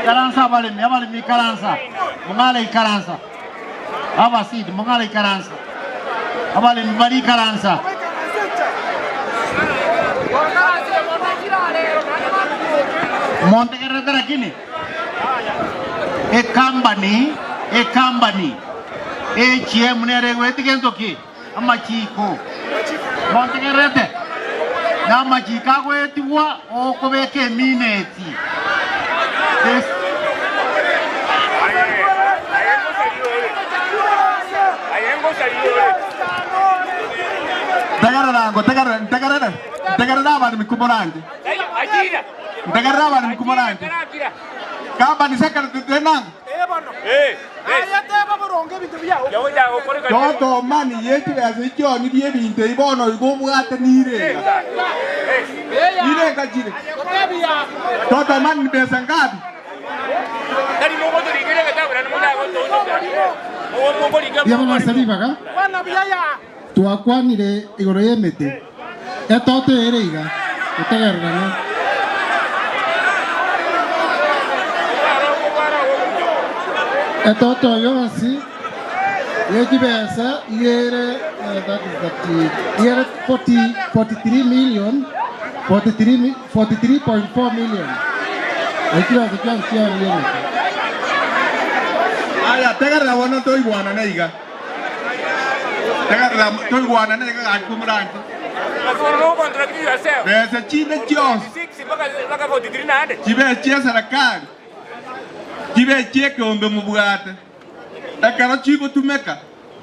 Karansa balimi karansa mungale karansa abasid mungale karansa abalimi bali karansa monte carretera kini e company HM nere weti kentoki amachiko monte carretera na machika weti wa okobeke mineti Tegarra bani mikumorange. Tegarra bani mikumorange. Kaba ni sakara tenang. Toto mani yeti basi kyo ni die binte ibono igobwate nire. Nire kajire. Toto mani pesa ngapi? Yama saliva ka? Tuakwanire igoro yemete. Etoto ereiga. Utagarra no. Etoto yosi. Yeti besa yere that is that yere 43 million 43.4 million. Ekira zikia yemete. Aya tegarra wono to iguana neiga. Tegarra to iguana neiga akumranti. Masono contra chi ya seo. Besa chine chios. Si baka 43 nade. Chibe chia sarakari. Chibe chia kombe mubugata. Takara chigo tumeka.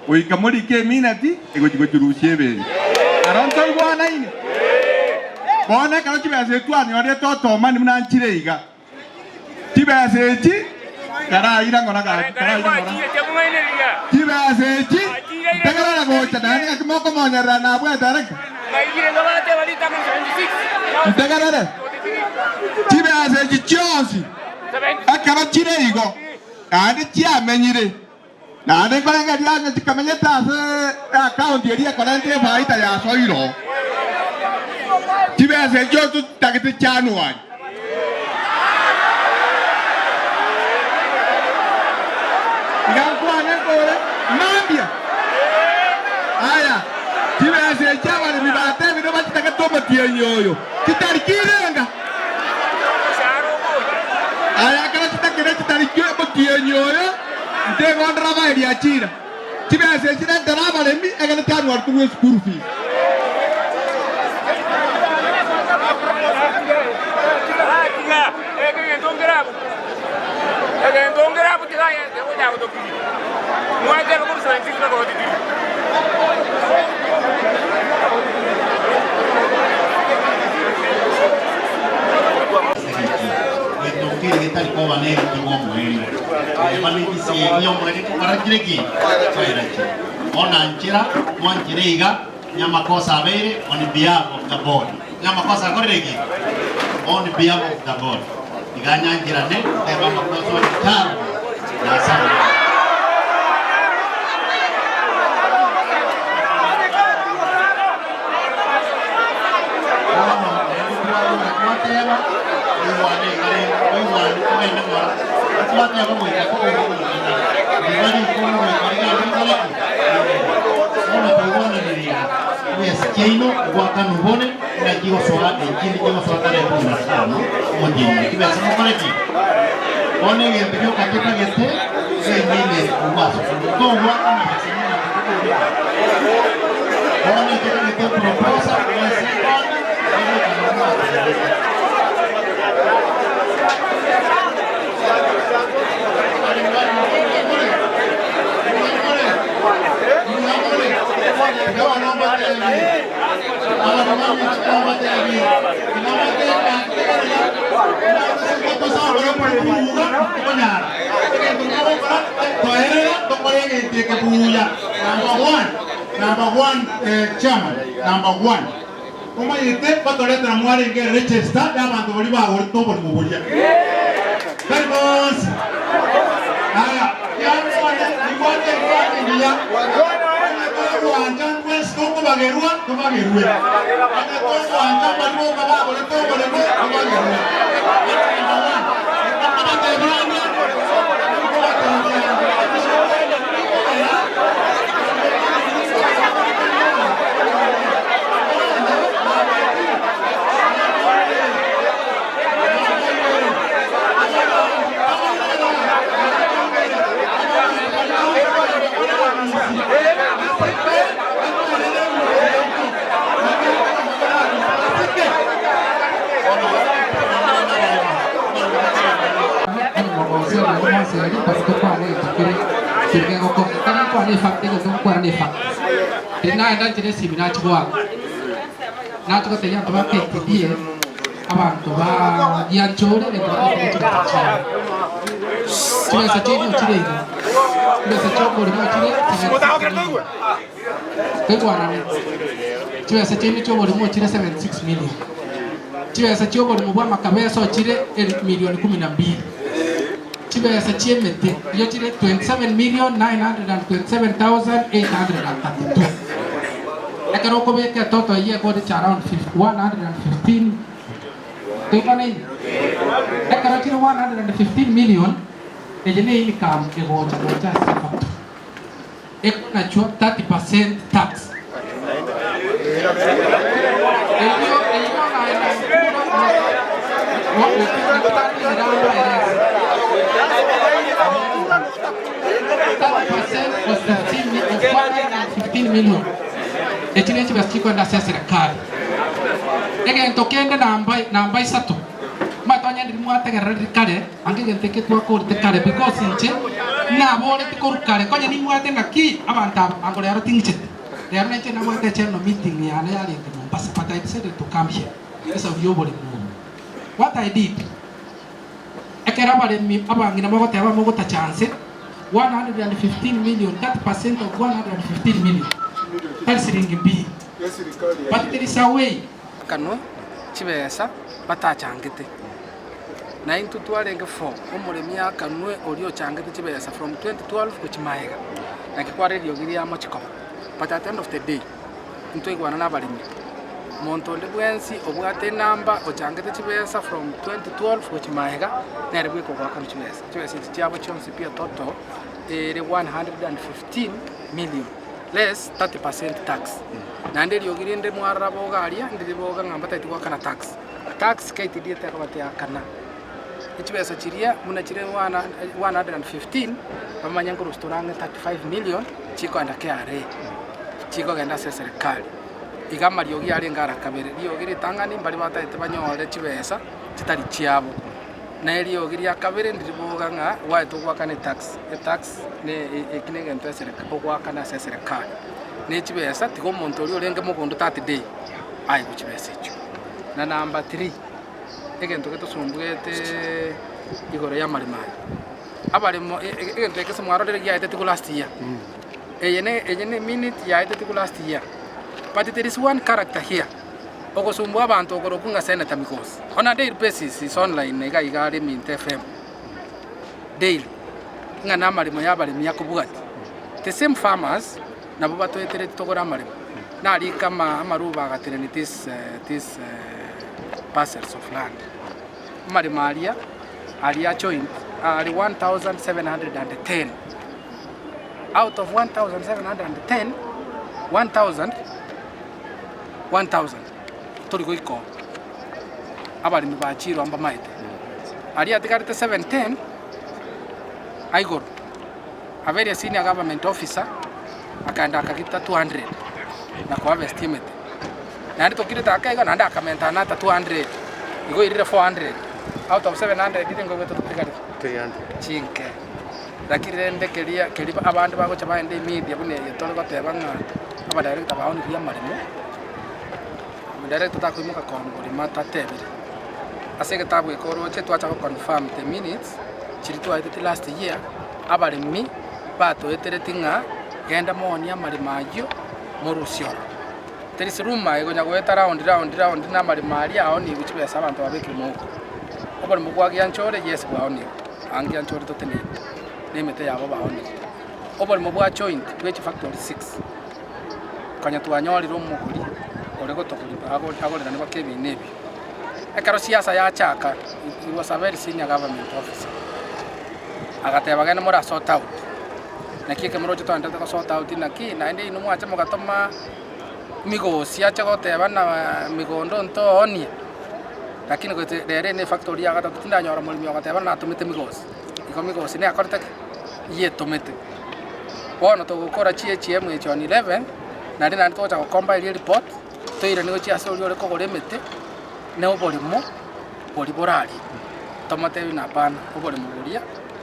Oi kamori ke minati ego chigo churushebe. Aron to iguana ini. Bona karo chibe se tuani ore toto mani mnanchireiga. Chibe se chi Kara ira ngona kara ira ngona. Tiba seji. Tegara la gocha dani akimoko monyara na bwa darek. Maigire no bate balita con 76. Tegara de. Tiba seji chionsi. Akara chire igo. Ade chia menyire. Na ade kolanga dia chikamanyeta se account dia kolante faita ya soiro. Tiba seji tu takete chanuan. Mambia. Aya. Tiba se chama ni bate ni bate taka toma tienyoyo. Kitarikirenga. Aya kana kitakire kitarikire bo tienyoyo. Nde gondra ba eri achira. Tiba se chira drama le mi egana tanu artu school fee. Nyama kosa avere on behalf of the board. Nyama kosa korregi on behalf of the board. Iganya njira ne eba makosa wa tano na sana. Kino waka nubone na kiwa soa kini kiwa soa kale kuna sana mjini kibesa mkoleki one ndio katika gete mimi umaso kwa waka na sema one kitu ni proposal Number one, chairman. Number one. Como yete patoleta na mwari nge register y'abantu bari bahora tobora mu burya. Vamos. Aya, y'abana nimwate kwandingira. Wanja wes toko bagerua, tubagerue. Aka toko wanja barimo kababora tobora mu tubagerue. parce que kwa leo tukiri kirge ko kana kwa ni fakte ko kwa ni fak dina enda jine simina chwa na to te ya to ba ke ti abantu ba ya chore le ko ko cha tuna sa chini chire tuna sa choko le chire ke kwa na tuna sa chini choko le chire 76 million tuna sa choko le bwa makabeso chire milioni 12 Chibesa Chiemete, Yochire 27,927,832. Ekarokobeke toto ye got it around 115. Tupani. Ekarachire 115 million. Ejene income egocha gocha sifato. Ekachua 30% tax. Was 15 million. Echine chibasiki kwenda serikali. Ege ntokende namba isatu. Matonya ndi mwategerera kare angige nteke twa ko kare because nche na bole tiko kare konya ni mwate ngaki abantu angole yaro tingche. Yaro nche na mwate cheno meeting ya ale yali ndi Mombasa but I decided to come here. Esa vyobole mu. What I did ekera bale mi abangina magote abamogo chance 115 million, 30% of 115 million. That's ringi. But there is a way. Kano chibesa batachangite. 9 to 12 4 omulemi akanwe olio changite chibesa from 2012 kuchimaega. Nakikware lyogiri ya machiko. But at the end of the day, ntwegwana nabalimi. Monto ndebwensi obwate namba ochangite chibesa from 2012 kuchimaega na rebwe kwa kan chibesa. Chibesa chiabo chonsi pia toto 115 million less 30% tax. Nande lyogiri nde mwarabo galia ndiriboga ngambata itikwa kana tax kaitidie takabate akana. Chibesa chiria muna chire 115 bamanyango restaurant 35 million chiko andake are. Chiko genda serikali. Igama lyogi ari ngara kabere lyogiri tangani bali bataite banyole chibesa chitari chiabo. Na lyogiri akabere ndiriboga nga waitu kwa kana tax ne ekinenge ntwe serikali kwa kana serikali. Ne chibesa tiko monto lyolenge mugondo 30 day ai kuchibesa icho. Na number 3 egento keto sumbwete igoro ya malimai. Abalimo egento kese mwarorere ya ite last year. Ejene minute ya ite last year. But there is one character here. Okosumbwa abantu okorokunga senator because on a daily basis is online ega igari minte FM. Daily. Ngana malimo yabalimi yakubugati. The same farmers nabo batoetere tokora malimo. Na ali kama amaruba gatereni this parcels of land. Malimo alia joint ali 1,710. Out of 1,710, 1,000 toliko iko abalimi bachiro amba maite ali atikarite 710 aigoro a very senior government officer akaenda akakita 200 na kwa estimate na ndito kirita akaiga na ndaka menta na 200 igo irire 400 out of 700 ditengo wetu tutikari 300 chinke lakini rende keria abantu bagocha baende media bune yetore goteba nga aba director baoni bia marimo director takwimuka kongori mata tebire ase getabu ikoroche twacha ko confirm the minutes chiri twaite last year abarimi batoetereti nga genda monia marimayo morusioro terisi ruma igonya gweta round na marimari aoni bichibesa abantu babekire muko obari mugwagia nchore yes baoni angia nchore totene nemete yabo baoni obari mugwa joint which factory 6 kanya twanyoriro muguri orego tokuri agorera niba kebi nebi ekaro siasa ya chaka it was a very senior government officer agateba gane mora sort out nakike muroje twanda ko sort out naki naende inu mwacha mugatoma migosi acha goteba na migondo nto oni lakini ko rere ne factory ya gata tinda nyora mulimi agateba na tumete migosi iko migosi ne akorte ye tumete bono to gukora CHM John 11 na rina nto cha compile report to ire ni gochi asori ore ko goremete ne oborimo bori borari tomate na pan oborimo boria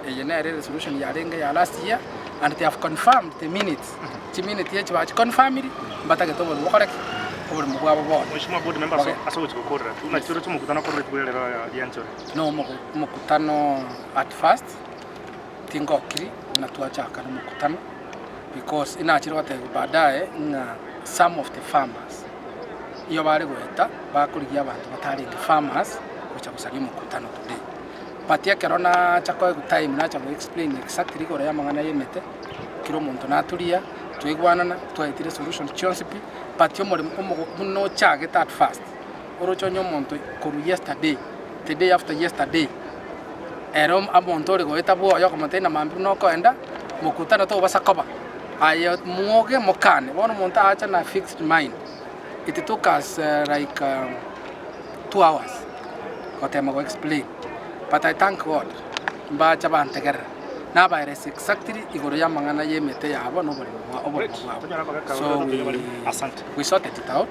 eye resolution ya renga ya last year and they have confirmed the minutes minute ye chwa confirmed mbata geto bori correct oborimo bwa bo mheshimiwa board members aso chukura na chiro chumu kutana ko retwele ya nchore no mukutano at first tingo kiri na tuachaka no mukutano because inachiro wate baadaye na some of the farmers iyo bari gweta bakurigia abantu batari farmers kucha kusali mukutano today patia kerona chako time na chako explain exactly gore ya mangana yemete kiro muntu naturia twigwanana twaitire solution chonsipi patio muri no chage that fast orochonyo muntu kuru yesterday the day after yesterday erom amonto rego etabo yo komantena mambi no koenda mukutano to basakoba ayo muoge mokane wono muntu acha na fixed mind. It took us like 2 hours what I will explain, but I thank God mbacha bantegera na ba res exactly igoroya mangana yemete yabo no bori so we sorted it out.